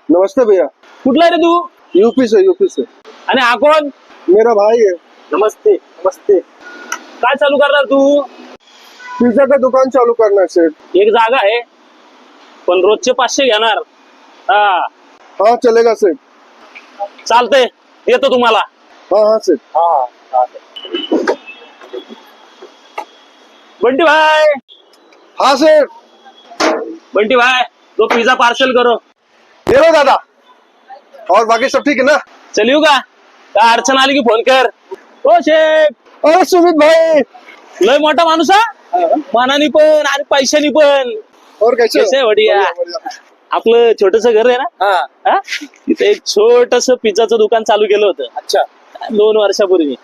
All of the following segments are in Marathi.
नमस्ते भैया। कुठला रे तू? यूपी से। आणि हा कोण? मेरा भाई है। नमस्ते नमस्ते। काय चालू करणार तू? पिज्जा का दुकान चालू करना है सेठ। एक जागा आहे पण रोजचे 500 घेणार। हा हाँ चलेगा सेठ। चालतंय, येतो तुम्हाला। हाँ सेठ। बंटी भाई, हाँ सेठ। बंटी भाई, दो पिज्जा पार्सल करो। ले लो दादा। और बाकी सब ठीक है ना? चलियो का? काय अडचण आली की फोन कर। हो शेठ, अरे सुमित भाई, लय मोठा माणूस हा, मनानी पण आणि पैशानी पण। और कैसे हो? कैसे है? बढ़िया। आपलं छोटस घर आहे ना, हा? तिथे एक छोटस पिझ्झाचं दुकान चालू केलं होतं। अच्छा। 2 वर्षापूर्वी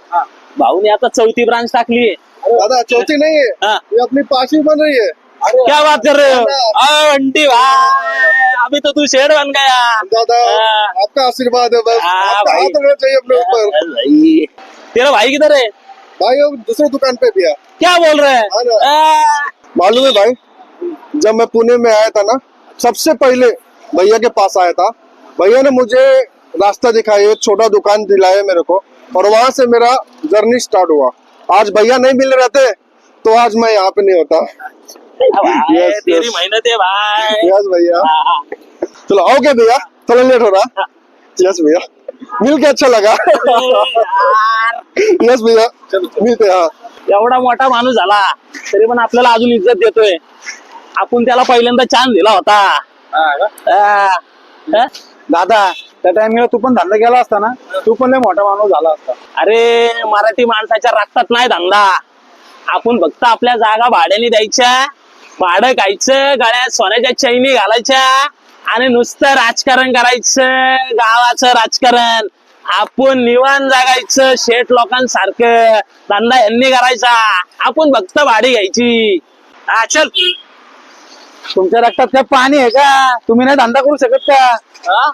भाऊने आता 4थी ब्रांच टाकली है। दादा चौथी नहीं है, हाँ। ये अपनी 5वीं बन रही है। क्या बात कर रहे हो? बंटी भाई, अभी तो तू शेर बन गया। दादा हाँ। आपका आशीर्वाद है, बस हाँ, आपका भाई। हाथ होना चाहिए अपने ऊपर। भाई, तेरा भाई किधर है? भाई वो दूसरे दुकान पे भी है। क्या बोल रहे हैं? हाँ ना। मालूम है भाई, जब मैं पुणे में आया था ना, सबसे पहले भैया के पास आया था। भैया ने मुझे रास्ता दिखाया, एक छोटा दुकान दिलाया मेरे को, और वहां से मेरा जर्नी स्टार्ट हुआ। आज भैया नहीं मिल रहे थे तो आज मैं यहाँ पे नहीं होता। भाई, Yes, तेरी yes. मेहनत है भाई। यस भैया। हाँ, चलो ओके भैया, थोड़ा लेट हो रहा। यस भैया, मिल के अच्छा लगा। यार, यस भैया, मिलते हैं। हाँ एवढा मोठा माणूस झाला तरी पण आपल्याला अजून इज्जत देतोय। आपण त्याला पहिल्यांदा चान्स दिला होता। हा. दादा, त्या टाइमला तू पण धंदा केला असता ना, तू पण लय मोठा माणूस झाला असता। अरे मराठी माणसाच्या रक्तात नाही धंदा। आपण फक्त आपल्या जागा भाड्याने द्यायच्या, भाडं खायचं, गळ्यात सोन्याच्या चैनी घालायच्या आणि नुसतं राजकारण करायचं, गावाचं राजकारण। आपण निवांत जगायचं शेठ लोकांसारखं, धंदा यांनी करायचा, आपण फक्त भाडी घ्यायची। हा चल। तुमच्या रक्तात काय पाणी आहे का? तुम्ही नाही धंदा करू शकत का? हा?